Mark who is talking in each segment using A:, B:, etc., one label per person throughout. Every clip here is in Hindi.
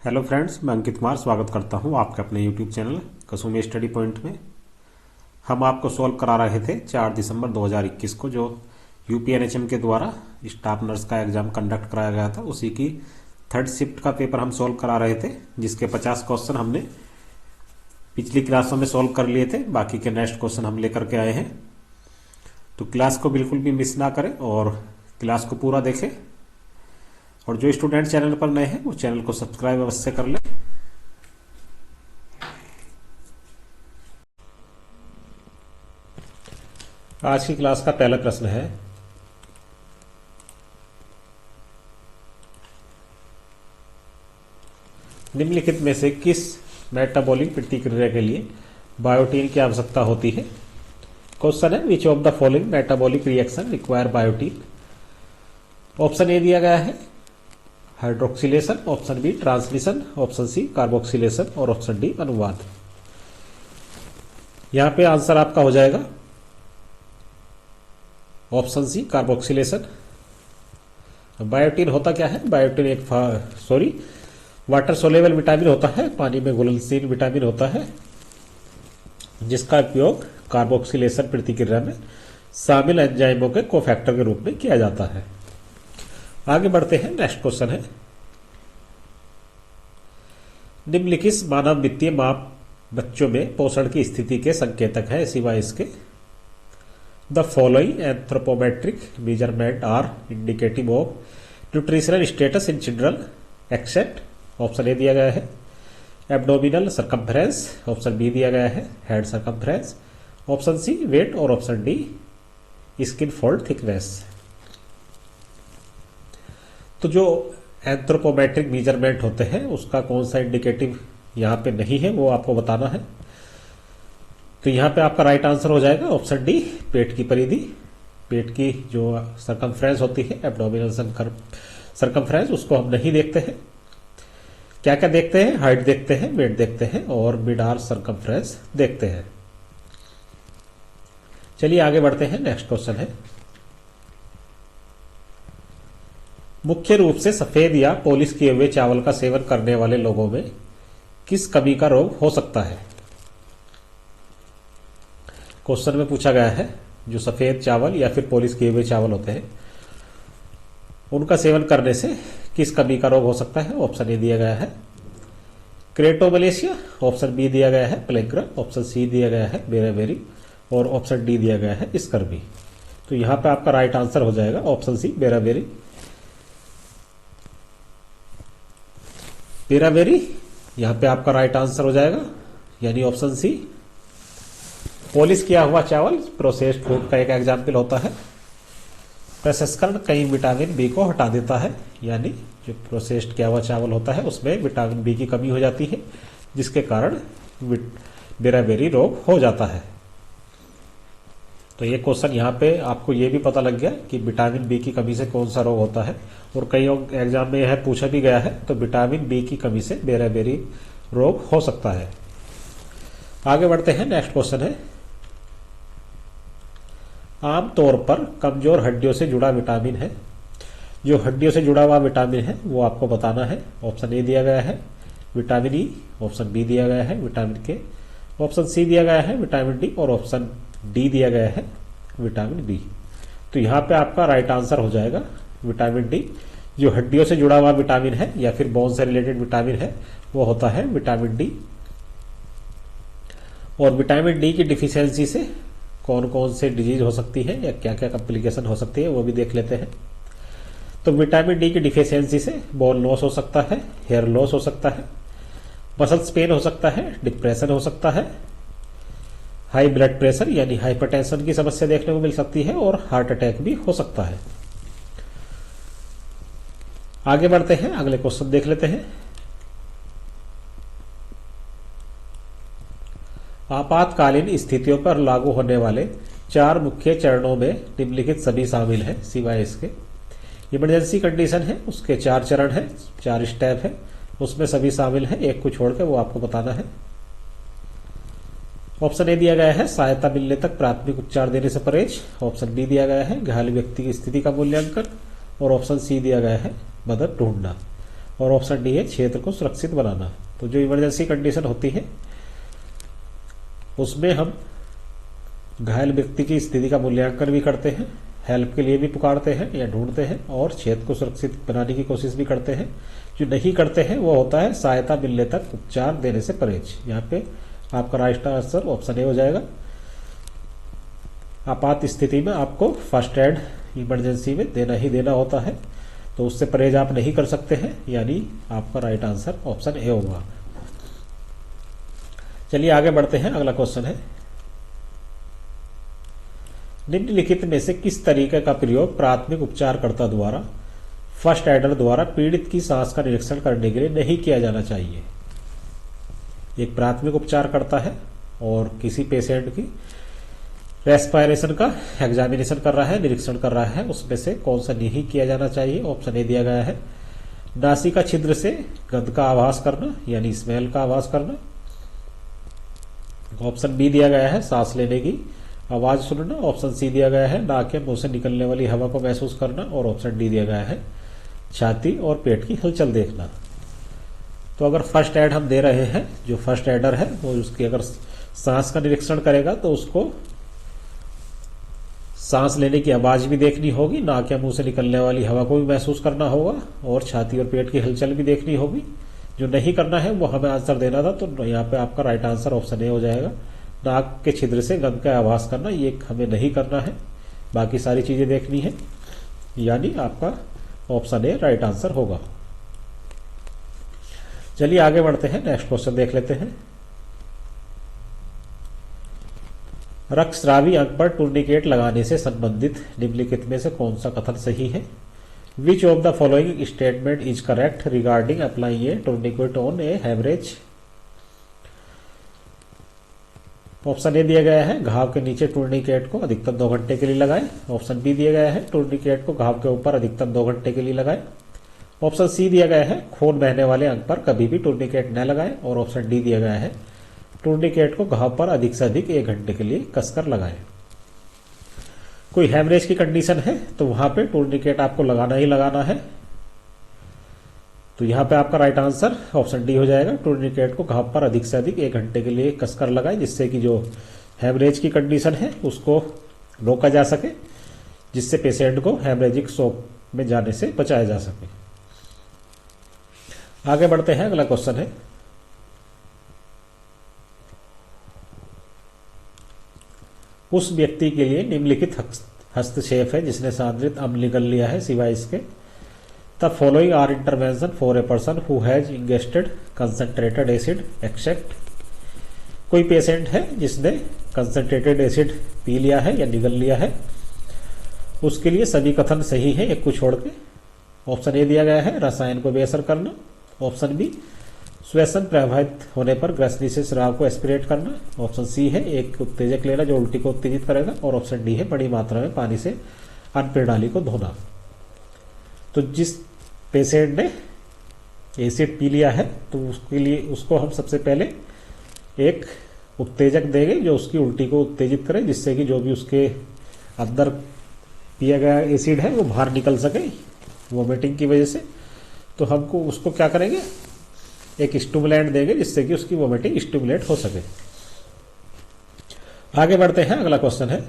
A: हेलो फ्रेंड्स, मैं अंकित कुमार स्वागत करता हूं आपके अपने यूट्यूब चैनल कसुमी स्टडी पॉइंट में। हम आपको सॉल्व करा रहे थे 4 दिसंबर 2021 को जो यूपीएनएचएम के द्वारा स्टाफ नर्स का एग्जाम कंडक्ट कराया गया था, उसी की थर्ड शिफ्ट का पेपर हम सॉल्व करा रहे थे, जिसके 50 क्वेश्चन हमने पिछली क्लासों में सॉल्व कर लिए थे। बाकी के नेक्स्ट क्वेश्चन हम लेकर के आए हैं, तो क्लास को बिल्कुल भी मिस ना करें और क्लास को पूरा देखें। और जो स्टूडेंट चैनल पर नए हैं वो चैनल को सब्सक्राइब अवश्य कर लें। आज की क्लास का पहला प्रश्न है, निम्नलिखित में से किस मेटाबॉलिक प्रतिक्रिया के लिए बायोटीन की आवश्यकता होती है। क्वेश्चन है, which of the following metabolic reaction require biotin. Option A दिया गया है hydroxylation, option B translation, option C carboxylation और ऑप्शन डी अनुवाद। यहां पे आंसर आपका हो जाएगा ऑप्शन सी कार्बोक्सिलेशन। बायोटीन होता क्या है? बायोटीन एक वाटर सोलेबल विटामिन होता है, पानी में घुलनशील विटामिन होता है, जिसका उपयोग कार्बोक्सिलेशन प्रतिक्रिया में शामिल एंजाइमों के कोफैक्टर के रूप में किया जाता है। आगे बढ़ते हैं, नेक्स्ट क्वेश्चन है, निम्नलिखित मानव वित्तीय माप बच्चों में पोषण की स्थिति के संकेतक है सिवाय इसके। The following anthropometric measurement are indicative of nutritional status in children except. Option A दिया गया है एब्डोमिनल सर्कम्फ्रेंस, ऑप्शन बी दिया गया है head circumference, option C weight और option D skin fold thickness. तो जो एंथ्रोपोमेट्रिक मेजरमेंट होते हैं उसका कौन सा इंडिकेटिव यहाँ पे नहीं है वो आपको बताना है। तो यहाँ पे आपका राइट आंसर हो जाएगा ऑप्शन डी पेट की परिधि। पेट की जो सर्कम्फ्रेंस होती है एब्डोमिनल सर्कम्फ्रेंस, उसको हम नहीं देखते हैं। क्या क्या देखते हैं? हाइट देखते हैं, वेट देखते हैं और मिड आर्च सर्कम्फ्रेंस देखते हैं। चलिए आगे बढ़ते हैं, नेक्स्ट क्वेश्चन है, मुख्य रूप से सफेद या पॉलिश किए हुए चावल का सेवन करने वाले लोगों में किस कमी का रोग हो सकता है। क्वेश्चन में पूछा गया है जो सफेद चावल या फिर पॉलिश किए हुए चावल होते हैं उनका सेवन करने से किस कमी का रोग हो सकता है। ऑप्शन ए दिया गया है क्रेटोमलेशिया, ऑप्शन बी दिया गया है प्लेग्रा, ऑप्शन सी दिया गया है बेराबेरी और ऑप्शन डी दिया गया है स्कर्वी। तो यहां पे आपका राइट आंसर हो जाएगा ऑप्शन सी बेराबेरी। बेराबेरी यहां पे आपका राइट आंसर हो जाएगा, यानी ऑप्शन सी। पॉलिश किया हुआ चावल प्रोसेस्ड फूड का एक एग्जाम्पल होता है। प्रसंस्करण कई विटामिन बी को हटा देता है, यानी जो प्रोसेस्ड किया हुआ चावल होता है उसमें विटामिन बी की कमी हो जाती है, जिसके कारण बेराबेरी रोग हो जाता है। तो ये क्वेश्चन यहाँ पे आपको ये भी पता लग गया कि विटामिन बी की कमी से कौन सा रोग होता है, और कई एग्जाम में यह पूछा भी गया है। तो विटामिन बी की कमी से बेराबेरी रोग हो सकता है। आगे बढ़ते हैं, नेक्स्ट क्वेश्चन है, आमतौर पर कमजोर हड्डियों से जुड़ा विटामिन है। जो हड्डियों से जुड़ा हुआ विटामिन है वो आपको बताना है। ऑप्शन ए दिया गया है विटामिन ई, ऑप्शन बी दिया गया है विटामिन के, ऑप्शन सी दिया गया है विटामिन डी और ऑप्शन डी दिया गया है विटामिन बी। तो यहाँ पे आपका राइट आंसर हो जाएगा विटामिन डी। जो हड्डियों से जुड़ा हुआ विटामिन है या फिर बोन से रिलेटेड विटामिन है वो होता है विटामिन डी। और विटामिन डी की डिफिशियंसी से कौन कौन से डिजीज हो सकती है या क्या क्या कॉम्प्लिकेशन हो सकती है वो भी देख लेते हैं। तो विटामिन डी की डिफिशियंसी से बोन लॉस हो सकता है, हेयर लॉस हो सकता है, मसल्स पेन हो सकता है, डिप्रेशन हो सकता है, हाई ब्लड प्रेशर यानी हाइपरटेंशन की समस्या देखने को मिल सकती है और हार्ट अटैक भी हो सकता है। आगे बढ़ते हैं, अगले क्वेश्चन देख लेते हैं। आपातकालीन स्थितियों पर लागू होने वाले 4 मुख्य चरणों में निम्नलिखित सभी शामिल हैं सिवाय इसके। इमरजेंसी कंडीशन है, उसके 4 चरण हैं, 4 स्टेप है, उसमें सभी शामिल हैं, एक को छोड़कर वो आपको बताना है। ऑप्शन ए दिया गया है सहायता मिलने तक प्राथमिक उपचार देने से परहेज, ऑप्शन बी दिया गया है घायल व्यक्ति की स्थिति का मूल्यांकन और ऑप्शन सी दिया गया है मदद ढूंढना। और ऑप्शन डी है क्षेत्र को सुरक्षित बनाना। तो जो इमरजेंसी कंडीशन होती है उसमें हम घायल व्यक्ति की स्थिति का मूल्यांकन भी करते हैं, हेल्प के लिए भी पुकारते हैं या ढूंढते हैं, और क्षेत्र को सुरक्षित बनाने की कोशिश भी करते हैं। जो नहीं करते हैं वो होता है सहायता मिलने तक उपचार देने से परहेज। यहाँ पे आपका राइट आंसर ऑप्शन ए हो जाएगा। आपात स्थिति में आपको फर्स्ट एड इमरजेंसी में देना ही देना होता है, तो उससे परहेज आप नहीं कर सकते हैं, यानी आपका राइट आंसर ऑप्शन ए होगा। चलिए आगे बढ़ते हैं। अगला क्वेश्चन है, निम्नलिखित में से किस तरीके का प्रयोग प्राथमिक उपचारकर्ता द्वारा फर्स्ट एडर द्वारा पीड़ित की सांस का निरीक्षण करने के लिए नहीं किया जाना चाहिए। एक प्राथमिक उपचारकर्ता है और किसी पेशेंट की रेस्पिरेशन का एग्जामिनेशन कर रहा है, निरीक्षण कर रहा है, उसमें से कौन सा नहीं किया जाना चाहिए। ऑप्शन ए दिया गया है नासिका छिद्र से गंध का आभास करना यानी स्मेल का आभास करना। ऑप्शन बी दिया गया है सांस लेने की आवाज सुनना। ऑप्शन सी दिया गया है नाक या मुंह से निकलने वाली हवा को महसूस करना। और ऑप्शन डी दिया गया है छाती और पेट की हलचल देखना। तो अगर फर्स्ट एड हम दे रहे हैं, जो फर्स्ट एडर है वो उसकी अगर सांस का निरीक्षण करेगा तो उसको सांस लेने की आवाज भी देखनी होगी, नाक या मुंह से निकलने वाली हवा को भी महसूस करना होगा, और छाती और पेट की हलचल भी देखनी होगी। जो नहीं करना है वो हमें आंसर देना था, तो यहाँ पे आपका राइट आंसर ऑप्शन ए हो जाएगा। नाक के छिद्र से गंध का आभास करना, ये हमें नहीं करना है, बाकी सारी चीजें देखनी है, यानी आपका ऑप्शन ए राइट आंसर होगा। चलिए आगे बढ़ते हैं, नेक्स्ट क्वेश्चन देख लेते हैं। रक्तस्रावी अंग पर टूर्निकेट लगाने से संबंधित निम्नलिखित में से कौन सा कथन सही है। Which of the following statement is correct regarding applying a tourniquet on a haemorrhage. Option A दिया गया है घाव के नीचे टूर्निकेट को अधिकतम 2 घंटे के लिए लगाएं। ऑप्शन बी दिया गया है टूर्निकेट को घाव के ऊपर अधिकतम 2 घंटे के लिए लगाएं। ऑप्शन सी दिया गया है खून बहने वाले अंग पर कभी भी टूर्निकेट न लगाएं। और ऑप्शन डी दिया गया है टूर्निकेट को घाव पर अधिक से अधिक 1 घंटे के लिए कसकर लगाएं। कोई हेमरेज की कंडीशन है तो वहां पे टूर्निकेट आपको लगाना ही लगाना है। तो यहाँ पे आपका राइट आंसर ऑप्शन डी हो जाएगा। टूर्निकेट को घाव पर अधिक से अधिक 1 घंटे के लिए कसकर लगाएं, जिससे कि जो हेमरेज की कंडीशन है उसको रोका जा सके, जिससे पेशेंट को हेमरेजिक शॉक में जाने से बचाया जा सके। आगे बढ़ते हैं, अगला क्वेश्चन है, उस व्यक्ति के लिए निम्नलिखित हस्तक्षेप है जिसने सांद्रित अम्ल निगल लिया है सिवाय इसके। The following are intervention for a person who has ingested concentrated acid except. कोई पेशेंट है जिसने कंसंट्रेटेड एसिड पी लिया है या निगल लिया है, उसके लिए सभी कथन सही है एक को छोड़ के। ऑप्शन ए दिया गया है रसायन को बेअसर करना। ऑप्शन बी श्वसन प्रभावित होने पर ग्रसनी से शराब को एस्पिरेट करना। ऑप्शन सी है एक उत्तेजक लेना जो उल्टी को उत्तेजित करेगा। और ऑप्शन डी है बड़ी मात्रा में पानी से अन्न प्रणाली को धोना। तो जिस पेशेंट ने एसिड पी लिया है तो उसके लिए उसको हम सबसे पहले एक उत्तेजक देंगे जो उसकी उल्टी को उत्तेजित करे, जिससे कि जो भी उसके अंदर पिया गया एसिड है वो बाहर निकल सके वोमिटिंग की वजह से। तो हमको उसको क्या करेंगे, एक स्टिमुलेंट देंगे जिससे कि उसकी वोमिटिंग स्टिमुलेट हो सके। आगे बढ़ते हैं, अगला क्वेश्चन है,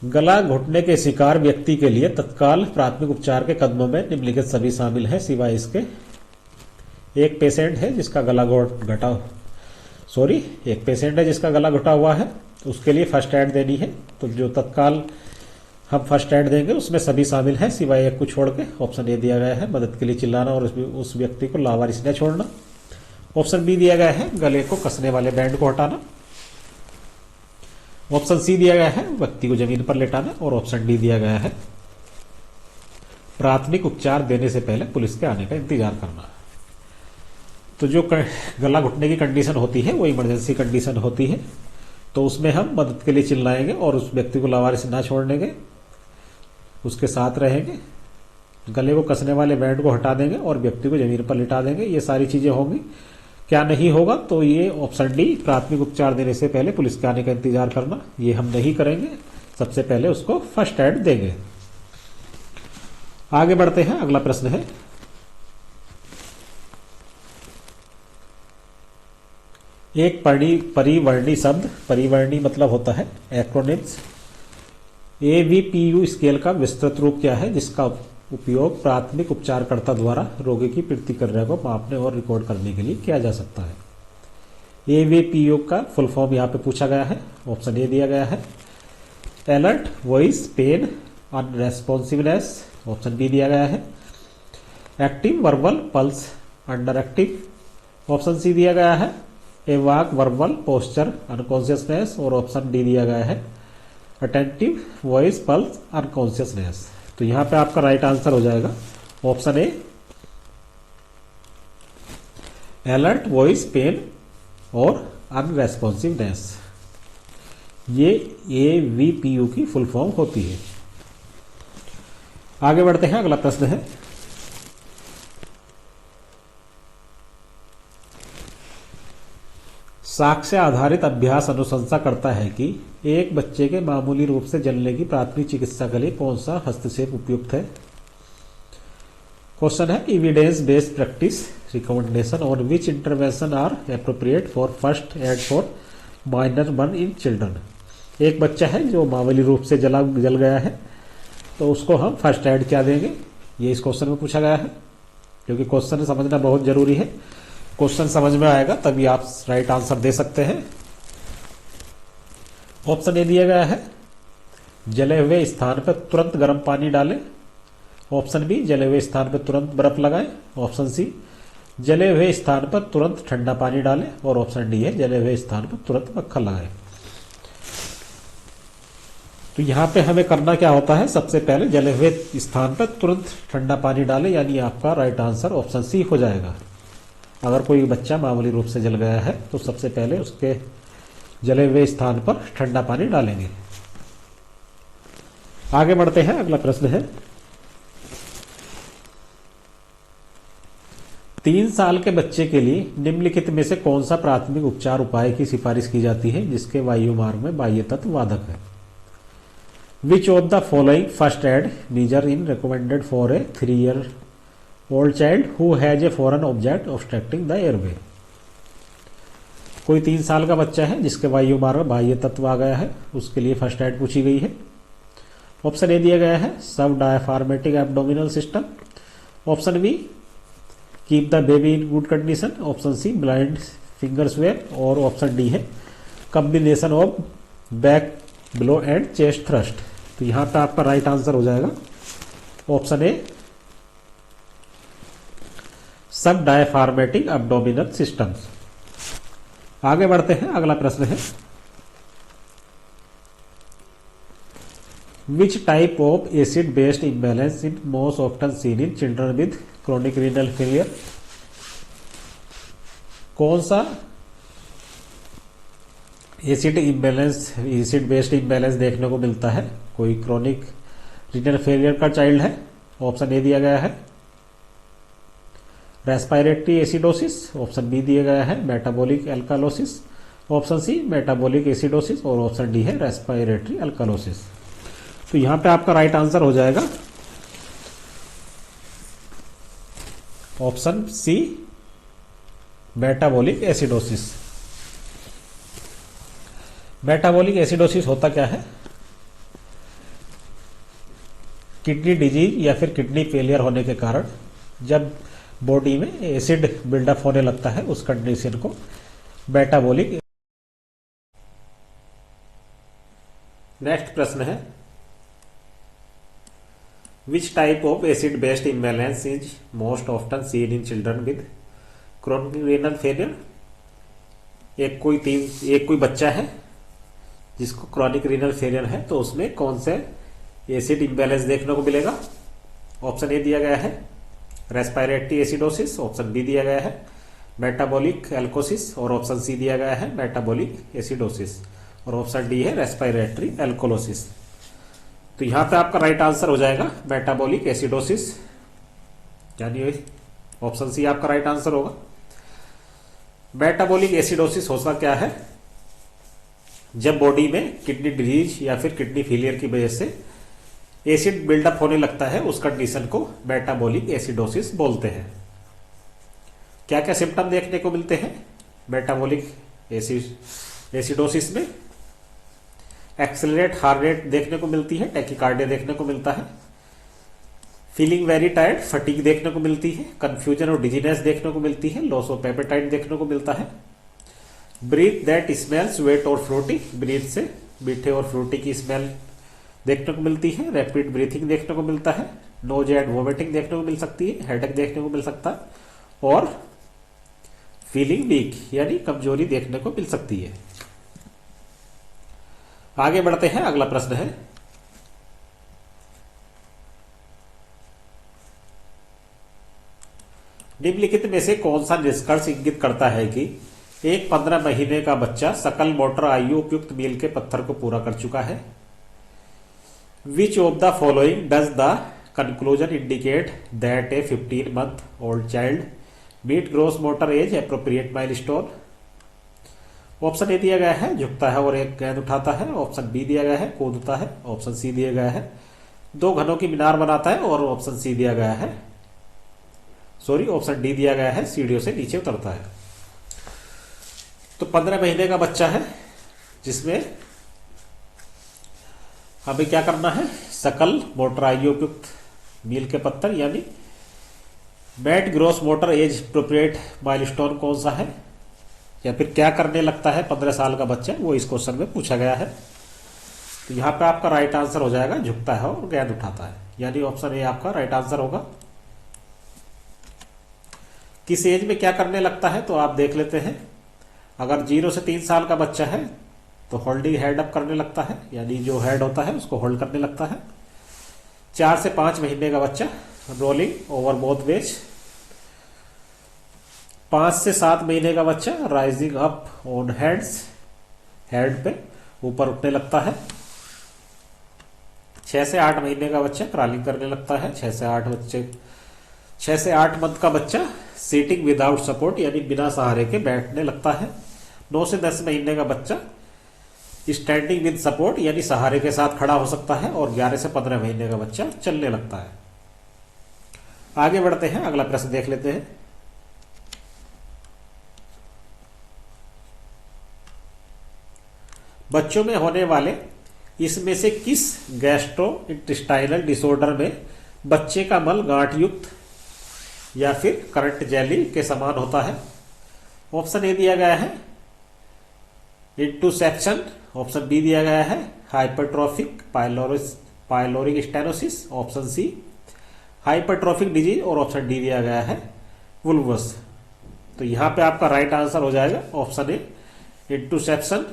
A: गला घुटने के शिकार व्यक्ति के लिए तत्काल प्राथमिक उपचार के कदमों में निम्नलिखित सभी शामिल हैं सिवाय इसके। एक पेशेंट है जिसका गला घुटा हुआ है, उसके लिए फर्स्ट एड देनी है। तो जो तत्काल हम फर्स्ट एड देंगे उसमें सभी शामिल हैं सिवाय एक को छोड़ के। ऑप्शन ए दिया गया है मदद के लिए चिल्लाना और उस व्यक्ति को लावारिस न छोड़ना। ऑप्शन बी दिया गया है गले को कसने वाले बैंड को हटाना। ऑप्शन सी दिया गया है व्यक्ति को जमीन पर लेटाना। और ऑप्शन डी दिया गया है प्राथमिक उपचार देने से पहले पुलिस के आने का इंतजार करना। तो जो गला घुटने की कंडीशन होती है वो इमरजेंसी कंडीशन होती है, तो उसमें हम मदद के लिए चिल्लाएंगे और उस व्यक्ति को लावारिस ना छोड़ने देंगे, उसके साथ रहेंगे, गले को कसने वाले बैंड को हटा देंगे और व्यक्ति को जमीन पर लिटा देंगे। ये सारी चीजें होंगी। क्या नहीं होगा, तो ये ऑप्शन डी प्राथमिक उपचार देने से पहले पुलिस के आने का इंतजार करना, ये हम नहीं करेंगे। सबसे पहले उसको फर्स्ट एड देंगे। आगे बढ़ते हैं, अगला प्रश्न है एक परिवर्णी शब्द, परिवर्णी मतलब होता है एक्रोनिम्स, AVPU स्केल का विस्तृत रूप क्या है जिसका उपयोग प्राथमिक उपचारकर्ता द्वारा रोगी की प्रतिक्रिया को मापने और रिकॉर्ड करने के लिए किया जा सकता है। AVPU का फुल फॉर्म यहाँ पे पूछा गया है। ऑप्शन ए दिया गया है alert voice pain unresponsiveness, option B दिया गया है active verbal pulse under active, option C दिया गया है एवाक वर्बल पोस्चर अनकॉन्शियसनेस, और ऑप्शन डी दिया गया है अटेंटिव वॉइस पल्स अनकॉन्शियसनेस। तो यहां पे आपका राइट आंसर हो जाएगा option A alert voice pain और अनरेस्पॉन्सिवनेस। ये AVPU की फुल फॉर्म होती है। आगे बढ़ते हैं, अगला प्रश्न है साक्ष्य आधारित अभ्यास अनुशंसा करता है कि एक बच्चे के मामूली रूप से जलने की प्राथमिक चिकित्सा के लिए कौन सा हस्तक्षेप उपयुक्त है। क्वेश्चन है evidence based practice recommendation on which intervention are appropriate for first aid for minor burn in children. एक बच्चा है जो मामूली रूप से जल गया है, तो उसको हम फर्स्ट एड क्या देंगे, ये इस क्वेश्चन में पूछा गया है। क्योंकि क्वेश्चन समझना बहुत जरूरी है, क्वेश्चन समझ में आएगा तभी आप राइट आंसर दे सकते हैं। ऑप्शन ए दिया गया है जले हुए स्थान पर तुरंत गर्म पानी डालें, ऑप्शन बी जले हुए स्थान पर तुरंत बर्फ लगाएं, ऑप्शन सी जले हुए स्थान पर तुरंत ठंडा पानी डालें, और ऑप्शन डी है जले हुए स्थान पर तुरंत मक्खन लगाएं। तो यहां पे हमें करना क्या होता है, सबसे पहले जले हुए स्थान पर तुरंत ठंडा पानी डालें, यानी आपका राइट आंसर ऑप्शन सी हो जाएगा। अगर कोई बच्चा मामूली रूप से जल गया है तो सबसे पहले उसके जले हुए स्थान पर ठंडा पानी डालेंगे। आगे बढ़ते हैं, अगला प्रश्न है 3 साल के बच्चे के लिए निम्नलिखित में से कौन सा प्राथमिक उपचार उपाय की सिफारिश की जाती है जिसके वायु मार्ग में बाह्य तत्व वादक है। Which of the following first aid measure in recommended for a 3-year-old child who has a foreign object obstructing the airway. कोई 3 साल का बच्चा है जिसके वायु मार्ग में बाह्य तत्व आ गया है, उसके लिए फर्स्ट एड पूछी गई है। ऑप्शन ए दिया गया है sub diaphragmatic abdominal system, option B keep the baby in good condition, option C blind finger sweep, और ऑप्शन डी है combination of back blow and chest thrust. तो यहां पे आपका राइट आंसर हो जाएगा ऑप्शन ए सब डायफार्मेटिक एब्डोमिनल सिस्टम्स। आगे बढ़ते हैं, अगला प्रश्न है which type of acid based imbalance in most often seen in children with chronic renal failure. कौन सा एसिड बेस्ड इम्बैलेंस देखने को मिलता है कोई क्रोनिक रीनल फेलियर का चाइल्ड है। ऑप्शन ए दिया गया है रेस्पिरेटरी एसिडोसिस, ऑप्शन बी दिया गया है metabolic alkalosis, option C metabolic acidosis, और ऑप्शन डी है रेस्पिरेटरी एल्कालोसिस। तो यहां पे आपका राइट आंसर हो जाएगा option C metabolic acidosis. Metabolic acidosis होता क्या है, किडनी डिजीज या फिर किडनी फेलियर होने के कारण जब बॉडी में एसिड बिल्डअप होने लगता है उस कंडीशन को मेटाबॉलिक। नेक्स्ट प्रश्न है which type of acid based imbalance is most often seen in children with chronic renal failure. एक कोई बच्चा है जिसको क्रॉनिक रीनल फेलियर है, तो उसमें कौन से एसिड इम्बैलेंस देखने को मिलेगा। ऑप्शन ए दिया गया है रेस्पिरेटरी एसिडोसिस, ऑप्शन बी दिया गया है मेटाबॉलिक एल्कोसिस, और ऑप्शन सी दिया गया है मेटाबॉलिक एसिडोसिस, और ऑप्शन डी है रेस्पिरेटरी एल्कोलोसिस। तो यहां पे आपका राइट आंसर हो जाएगा मेटाबॉलिक एसिडोसिस, यानी ऑप्शन सी आपका राइट आंसर होगा। मेटाबॉलिक एसिडोसिस होता क्या है, जब बॉडी में किडनी डिजीज या फिर किडनी फेलियर की वजह से एसिड बिल्डअप होने लगता है, उस कंडीशन को मेटाबॉलिक एसिडोसिस बोलते हैं। क्या क्या सिम्टम देखने को मिलते हैं मेटाबॉलिक एसिडोसिस में? एक्सेलरेट हार्ट रेट देखने को मिलती है, टैकीकार्डिया देखने को मिलता है, फीलिंग वेरी टायर्ड, फटीग देखने को मिलती है, कंफ्यूजन और डिजीनेस देखने को मिलती है, लॉस ऑफ एपेटाइट देखने को मिलता है, ब्रीथ दैट स्मेल्स वेट और फ्रूटी, ब्रीथ से मीठे और फ्रूटी की स्मेल देखने को मिलती है, रैपिड ब्रीथिंग देखने को मिलता है, नोजिया एंड वोमिटिंग देखने को मिल सकती है, हेडेक देखने को मिल सकता है और फीलिंग वीक यानी कमजोरी देखने को मिल सकती है। आगे बढ़ते हैं, अगला प्रश्न है निम्नलिखित में से कौन सा निष्कर्ष इंगित करता है कि एक 15 महीने का बच्चा सकल मोटर आयु उपयुक्त मील के पत्थर को पूरा कर चुका है? Which of the following does the conclusion indicate that a 15 month old child meet gross motor age appropriate milestone? Option A दिया गया है झुकता है और एक गेंद उठाता है, ऑप्शन बी दिया गया है कूदता है, ऑप्शन सी दिया गया है 2 घनों की मीनार बनाता है और ऑप्शन सी दिया गया है ऑप्शन डी दिया गया है सीढ़ियों से नीचे उतरता है। तो 15 महीने का बच्चा है जिसमें हमें क्या करना है, सकल मोटर आयु उपयुक्त मील के पत्थर यानी met gross motor age appropriate milestone कौन सा है, या फिर क्या करने लगता है 15 साल का बच्चा, वो इस क्वेश्चन में पूछा गया है। तो यहां पे आपका राइट आंसर हो जाएगा झुकता है और गेंद उठाता है, यानी ऑप्शन ए आपका राइट आंसर होगा। किस एज में क्या करने लगता है तो आप देख लेते हैं। अगर 0 से 3 साल का बच्चा है तो होल्डिंग हेड अप करने लगता है, यानी जो हेड होता है उसको होल्ड करने लगता है। 4 से 5 महीने का बच्चा रोलिंग ओवर बोथ वेज। 5 से 7 महीने का बच्चा rising up on hands, head पे ऊपर उठने लगता है। 6 से 8 महीने का बच्चा क्रॉलिंग करने लगता है। 6 से 8 मंथ का बच्चा सीटिंग विदाउट सपोर्ट यानी बिना सहारे के बैठने लगता है। 9 से 10 महीने का बच्चा स्टैंडिंग विद सपोर्ट यानी सहारे के साथ खड़ा हो सकता है और 11 से 15 महीने का बच्चा चलने लगता है। आगे बढ़ते हैं, अगला प्रश्न देख लेते हैं। बच्चों में होने वाले इसमें से किस गैस्ट्रो इंटेस्टाइनल डिसऑर्डर में बच्चे का मल गांठ युक्त या फिर करंट जेली के समान होता है? ऑप्शन ए दिया गया है इंटूसेप्शन, ऑप्शन बी दिया गया है hypertrophic pyloric stenosis, option C hypertrophic disease और ऑप्शन डी दिया गया है वुल्वस। तो यहां पे आपका राइट आंसर हो जाएगा ऑप्शन ए इंटूसेप्शन,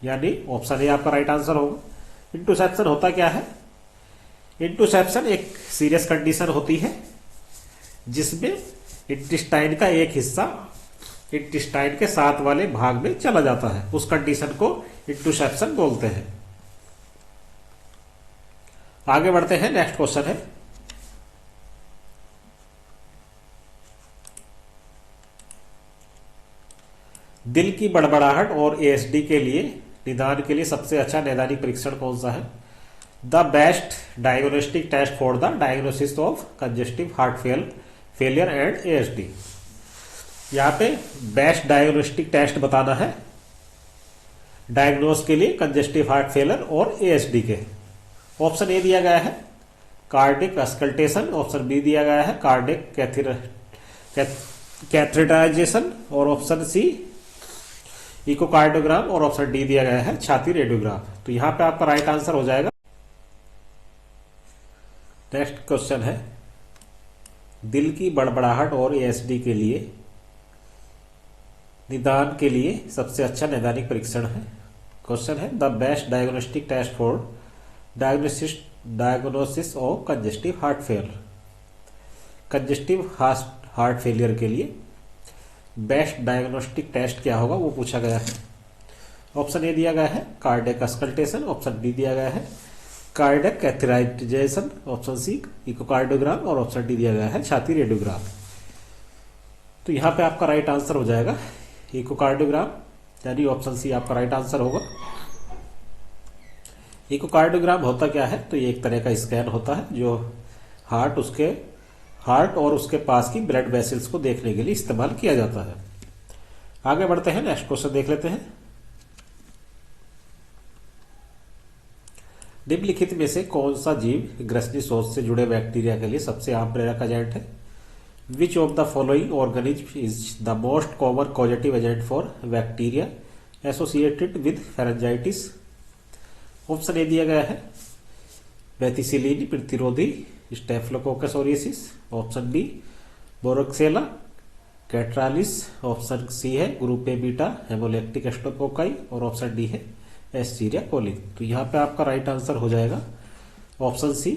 A: यानी ऑप्शन ए आपका राइट आंसर होगा। इंटूसेप्शन होता क्या है? इंटूसेप्शन एक सीरियस कंडीशन होती है जिसमें इंटेस्टाइन का एक हिस्सा इंटेस्टाइन के साथ वाले भाग में चला जाता है, उस कंडीशन को इंटूसेप्शन बोलते हैं। आगे बढ़ते हैं, नेक्स्ट क्वेश्चन है दिल की बड़बड़ाहट और एएसडी के लिए निदान के लिए सबसे अच्छा नैदानिक परीक्षण कौन सा है? The best diagnostic test for the diagnosis of congestive heart failure and ASD. यहां पे बेस्ट डायग्नोस्टिक टेस्ट बताना है डायग्नोस के लिए कंजेस्टिव हार्ट फेलियर और एएसडी के। ऑप्शन ए दिया गया है कार्डिक अस्कल्टेशन, ऑप्शन बी दिया गया है कार्डिक कैथेटराइजेशन और ऑप्शन सी इकोकार्डियोग्राम और ऑप्शन डी दिया गया है छाती रेडियोग्राम। तो यहां पे आपका राइट आंसर हो जाएगा। नेक्स्ट क्वेश्चन है दिल की बड़बड़ाहट और एएसडी के लिए निदान के लिए सबसे अच्छा नैदानिक परीक्षण है। क्वेश्चन है the best diagnostic test for diagnosis of congestive heart failure. Congestive heart failure के लिए बेस्ट डायग्नोस्टिक टेस्ट क्या होगा वो पूछा गया है। ऑप्शन ए दिया गया है कार्डियक अस्कल्टेशन, ऑप्शन बी दिया गया है cardiac catheterization, option C echocardiogram और ऑप्शन डी दिया गया है छाती रेडियोग्राम। तो यहां पे आपका राइट आंसर हो जाएगा इकोकार्डियोग्राम, यानी ऑप्शन सी आपका राइट आंसर होगा। इकोकार्डियोग्राम होता क्या है? तो ये एक तरह का स्कैन होता है जो हार्ट और उसके पास की ब्लड वेसल्स को देखने के लिए इस्तेमाल किया जाता है। आगे बढ़ते हैं, नेक्स्ट क्वेश्चन देख लेते हैं। निम्नलिखित में से कौन सा जीव ग्रसनी सोच से जुड़े बैक्टीरिया के लिए सबसे आम प्रेरक एजेंट है? Which of the following organism is the most common causative agent for bacteria associated with pharyngitis? Option A दिया गया है बेथिसिलिन प्रतिरोधी Staphylococcus aureus, option B Moraxella catarrhalis, option C है ग्रुप ए बीटा हेमोलैक्टिक स्टोकोकाई और ऑप्शन डी है एस्चीरिया कोली। तो यहां पे आपका राइट आंसर हो जाएगा option C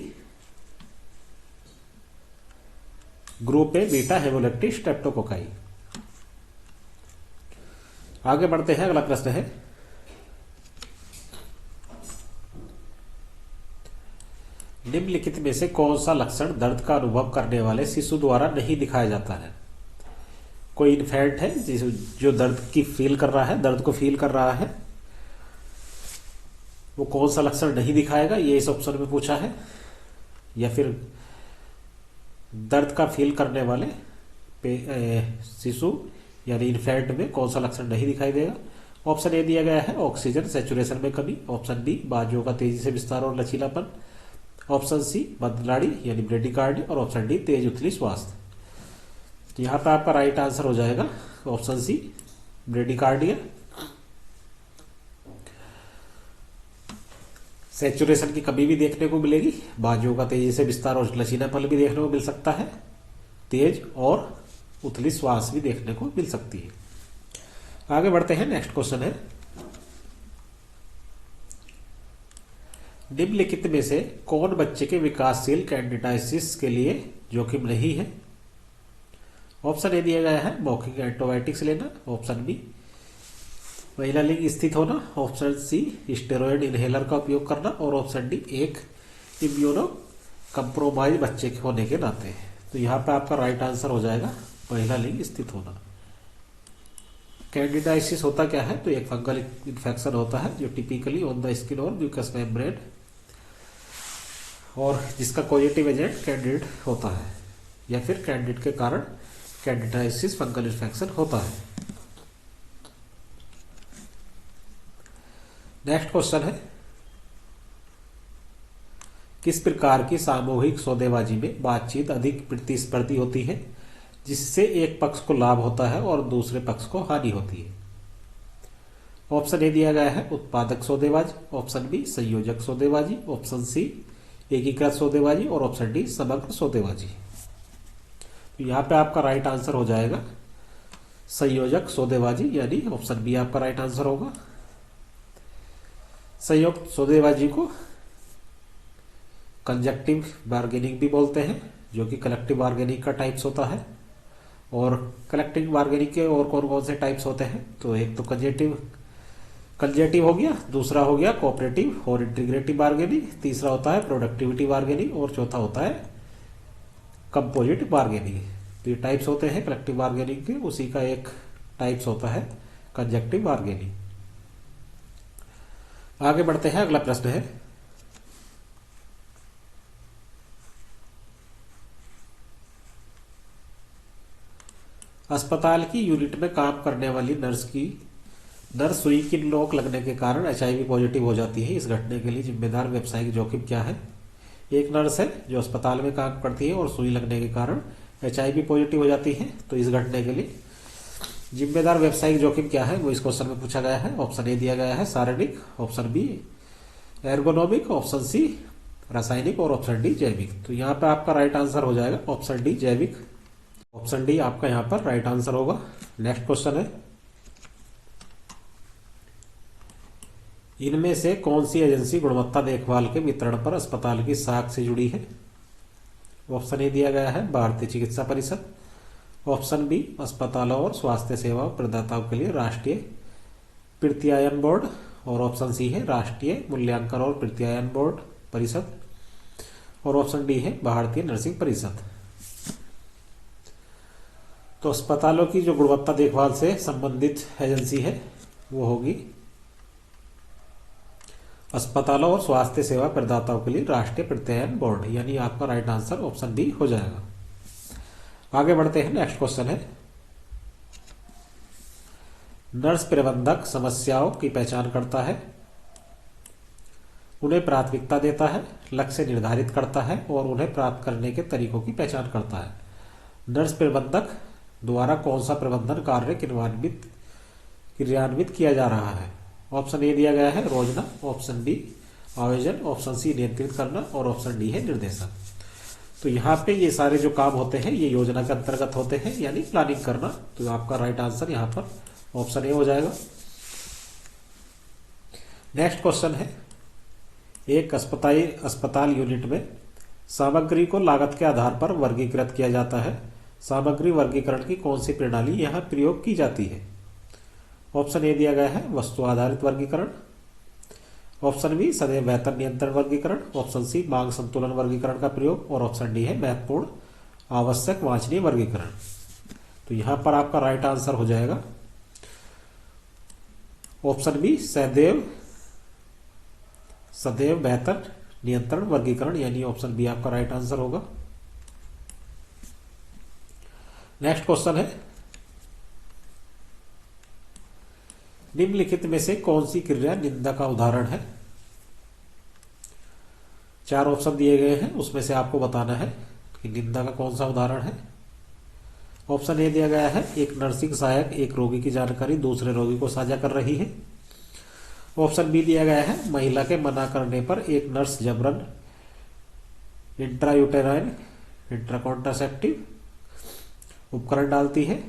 A: group A beta hemolytic streptococci. आगे बढ़ते हैं, अगला प्रश्न है निम्नलिखित में से कौन सा लक्षण दर्द का अनुभव करने वाले शिशु द्वारा नहीं दिखाया जाता है? कोई इन्फेंट है जो दर्द की फील कर रहा है, दर्द को फील कर रहा है, वो कौन सा लक्षण नहीं दिखाएगा, ये इस ऑप्शन में पूछा है। या फिर दर्द का फील करने वाले शिशु यानी इन्फेंट में कौन सा लक्षण नहीं दिखाई देगा? ऑप्शन ए दिया गया है ऑक्सीजन सैचुरेशन में कमी, ऑप्शन बी बाजुओं का तेजी से विस्तार और लचीलापन, ऑप्शन सी बदनाड़ी यानी ब्रेडिकार्डी और ऑप्शन डी तेज उथली स्वास्थ्य। तो यहां पर आपका राइट आंसर हो जाएगा ऑप्शन सी ब्रेडिकार्डिया। सैचुरेशन की कमी भी देखने को मिलेगी, बाजुओं का तेजी से विस्तार और लचीलापन भी देखने को मिल सकता है, तेज और उथली श्वास भी देखने को मिल सकती है। आगे बढ़ते हैं, नेक्स्ट क्वेश्चन है निम्नलिखित में से कौन बच्चे के विकासशील कैंडिडाइसिस के लिए जोखिम नहीं है? ऑप्शन ए दिया गया है मौखिक एंटीबायोटिक्स लेना, ऑप्शन बी महिला लिंग स्थित होना, ऑप्शन सी स्टेरॉयड इनहेलर का उपयोग करना और ऑप्शन डी एक इम्यूनो कंप्रोमाइज बच्चे के होने के नाते। तो यहाँ पे आपका राइट आंसर हो जाएगा महिला लिंग स्थित होना। कैंडिडाइसिस होता क्या है? तो एक फंगल इन्फेक्शन होता है जो टिपिकली ऑन द स्किन और म्यूकस मेम्ब्रेन और जिसका कॉजेटिव एजेंट कैंडिड होता है या फिर कैंडिड के कारण कैंडिडाइसिस फंगल इन्फेक्शन होता है। नेक्स्ट क्वेश्चन है किस प्रकार की सामूहिक सौदेबाजी में बातचीत अधिक प्रतिस्पर्धी होती है जिससे एक पक्ष को लाभ होता है और दूसरे पक्ष को हानि होती है? ऑप्शन ए दिया गया है उत्पादक सौदेबाजी, ऑप्शन बी संयोजक सौदेबाजी, ऑप्शन सी एकीकृत सौदेबाजी और ऑप्शन डी समग्र सौदेबाजी। तो यहां पे आपका राइट आंसर हो जाएगा संयोजक सौदेबाजी यानी ऑप्शन बी आपका राइट आंसर होगा। संयुक्त सौदेबाजी को कंजक्टिव बार्गेनिंग भी बोलते हैं जो कि कलेक्टिव बार्गेनिंग का टाइप्स होता है। और कलेक्टिव बार्गेनिंग के और कौन कौन से टाइप्स होते हैं? तो एक तो कंजेटिव हो गया, दूसरा हो गया कोऑपरेटिव और इंटीग्रेटिव बार्गेनिंग, तीसरा होता है प्रोडक्टिविटी बार्गेनिंग और चौथा होता है कंपोजिट बार्गेनिंग। तो ये टाइप्स होते हैं कलेक्टिव बार्गेनिंग के, उसी का एक टाइप्स होता है कंजक्टिव बार्गेनिंग। आगे बढ़ते हैं, अगला प्रश्न है अस्पताल की यूनिट में काम करने वाली नर्स सुई की नोक लगने के कारण एचआईवी पॉजिटिव हो जाती है। इस घटने के लिए जिम्मेदार व्यावसायिक जोखिम क्या है? एक नर्स है जो अस्पताल में काम करती है और सुई लगने के कारण एचआईवी पॉजिटिव हो जाती है। तो इस घटने के लिए जिम्मेदार व्यावसायिक जोखिम क्या है वो इस क्वेश्चन में पूछा गया है। ऑप्शन ए दिया गया है शारीरिक, option B ergonomic, option C रासायनिक और ऑप्शन डी जैविक। तो यहाँ पे आपका राइट आंसर हो जाएगा ऑप्शन डी जैविक। ऑप्शन डी आपका यहाँ पर राइट आंसर होगा। नेक्स्ट क्वेश्चन है इनमें से कौन सी एजेंसी गुणवत्ता देखभाल के वितरण पर अस्पताल की साख से जुड़ी है? ऑप्शन ए दिया गया है भारतीय चिकित्सा परिषद, ऑप्शन बी अस्पतालों और स्वास्थ्य सेवा प्रदाताओं के लिए राष्ट्रीय प्रत्यायन बोर्ड और ऑप्शन सी है राष्ट्रीय मूल्यांकन और प्रत्यायन बोर्ड परिषद और ऑप्शन डी है भारतीय नर्सिंग परिषद। तो अस्पतालों की जो गुणवत्ता देखभाल से संबंधित एजेंसी है वो होगी अस्पतालों और स्वास्थ्य सेवा प्रदाताओं के लिए राष्ट्रीय प्रत्ययन बोर्ड, यानी आपका राइट आंसर ऑप्शन डी हो जाएगा। आगे बढ़ते हैं, नेक्स्ट क्वेश्चन है, नर्स प्रबंधक समस्याओं की पहचान करता है, उन्हें प्राथमिकता देता है, लक्ष्य निर्धारित करता है और उन्हें प्राप्त करने के तरीकों की पहचान करता है। नर्स प्रबंधक द्वारा कौन सा प्रबंधन कार्य क्रियान्वित किया जा रहा है? ऑप्शन ए दिया गया है रोजना, ऑप्शन बी आयोजन, ऑप्शन सी नियंत्रित करना और ऑप्शन डी है निर्देशन। तो यहाँ पे ये सारे जो काम होते हैं ये योजना के अंतर्गत होते हैं, यानी प्लानिंग करना। तो आपका राइट आंसर यहाँ पर ऑप्शन ए हो जाएगा। नेक्स्ट क्वेश्चन है, एक अस्पताल यूनिट में सामग्री को लागत के आधार पर वर्गीकृत किया जाता है। सामग्री वर्गीकरण की कौन सी प्रणाली यहाँ प्रयोग की जाती है? ऑप्शन ए दिया गया है वस्तु आधारित वर्गीकरण, ऑप्शन बी सदैव बेहतर नियंत्रण वर्गीकरण, ऑप्शन सी मांग संतुलन वर्गीकरण का प्रयोग और ऑप्शन डी है महत्वपूर्ण आवश्यक वांछनीय वर्गीकरण। तो यहां पर आपका राइट आंसर हो जाएगा ऑप्शन बी सदैव बेहतर नियंत्रण वर्गीकरण, यानी ऑप्शन बी आपका राइट आंसर होगा। नेक्स्ट क्वेश्चन है, निम्नलिखित में से कौन सी क्रिया निंदा का उदाहरण है? 4 ऑप्शन दिए गए हैं, उसमें से आपको बताना है कि निंदा का कौन सा उदाहरण है। ऑप्शन ए दिया गया है एक नर्सिंग सहायक एक रोगी की जानकारी दूसरे रोगी को साझा कर रही है। ऑप्शन बी दिया गया है महिला के मना करने पर एक नर्स जबरन इंट्रायूटेराइन इंट्राकॉन्ट्रासेप्टिव उपकरण डालती है।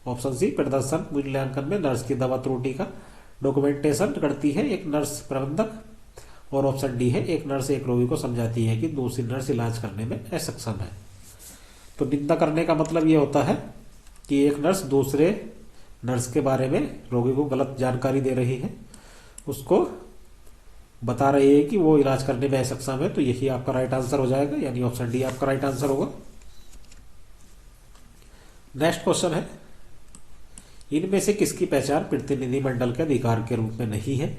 A: ऑप्शन सी प्रदर्शन मूल्यांकन में नर्स की दवा त्रुटि का डॉक्यूमेंटेशन करती है एक नर्स प्रबंधक। और ऑप्शन डी है एक नर्स एक रोगी को समझाती है कि दूसरी नर्स इलाज करने में असक्षम है। तो निंदा करने का मतलब ये होता है कि एक नर्स दूसरे नर्स के बारे में रोगी को गलत जानकारी दे रही है, उसको बता रही है कि वो इलाज करने में असक्षम है। तो यही आपका राइट आंसर हो जाएगा, यानी ऑप्शन डी आपका राइट आंसर होगा। नेक्स्ट क्वेश्चन है, इनमें से किसकी पहचान प्रतिनिधिमंडल के अधिकार के रूप में नहीं है?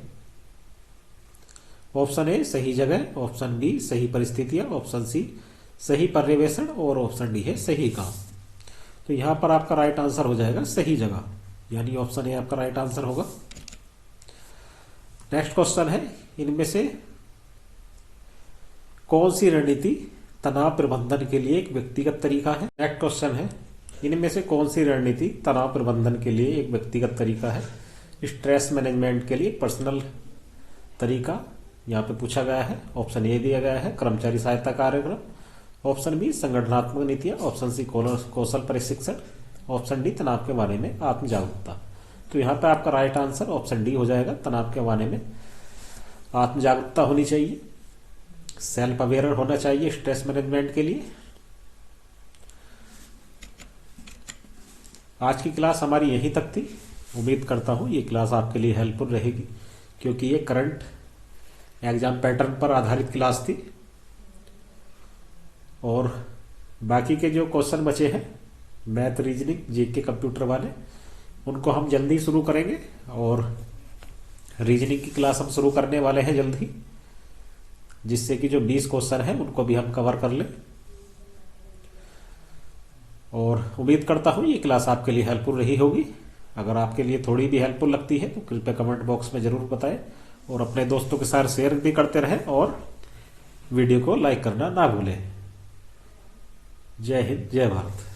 A: ऑप्शन ए सही जगह, ऑप्शन बी सही परिस्थितियां, ऑप्शन सी सही पर्यवेक्षण और ऑप्शन डी है सही काम। तो यहां पर आपका राइट आंसर हो जाएगा सही जगह, यानी ऑप्शन ए आपका राइट आंसर होगा। नेक्स्ट क्वेश्चन है, इनमें से कौन सी रणनीति तनाव प्रबंधन के लिए एक व्यक्तिगत तरीका है? नेक्स्ट क्वेश्चन है, इनमें से कौन सी रणनीति तनाव प्रबंधन के लिए एक व्यक्तिगत तरीका है? स्ट्रेस मैनेजमेंट के लिए पर्सनल तरीका यहाँ पे पूछा गया है। ऑप्शन ए दिया गया है कर्मचारी सहायता कार्यक्रम, ऑप्शन बी संगठनात्मक नीतियां, ऑप्शन सी कौशल प्रशिक्षण, ऑप्शन डी तनाव के बारे में आत्म जागरूकता। तो यहाँ पे आपका राइट आंसर ऑप्शन डी हो जाएगा, तनाव के बारे में आत्म जागरूकता होनी चाहिए, सेल्फ अवेयर होना चाहिए स्ट्रेस मैनेजमेंट के लिए। आज की क्लास हमारी यहीं तक थी। उम्मीद करता हूँ ये क्लास आपके लिए हेल्पफुल रहेगी, क्योंकि ये करंट एग्जाम पैटर्न पर आधारित क्लास थी। और बाकी के जो क्वेश्चन बचे हैं मैथ, रीजनिंग, जीके, कंप्यूटर वाले, उनको हम जल्दी शुरू करेंगे। और रीजनिंग की क्लास हम शुरू करने वाले हैं जल्द ही, जिससे कि जो 20 क्वेश्चन हैं उनको भी हम कवर कर लें। और उम्मीद करता हूँ ये क्लास आपके लिए हेल्पफुल रही होगी। अगर आपके लिए थोड़ी भी हेल्पफुल लगती है तो कृपया कमेंट बॉक्स में जरूर बताएं और अपने दोस्तों के साथ शेयर भी करते रहें और वीडियो को लाइक करना ना भूलें। जय हिंद, जय भारत।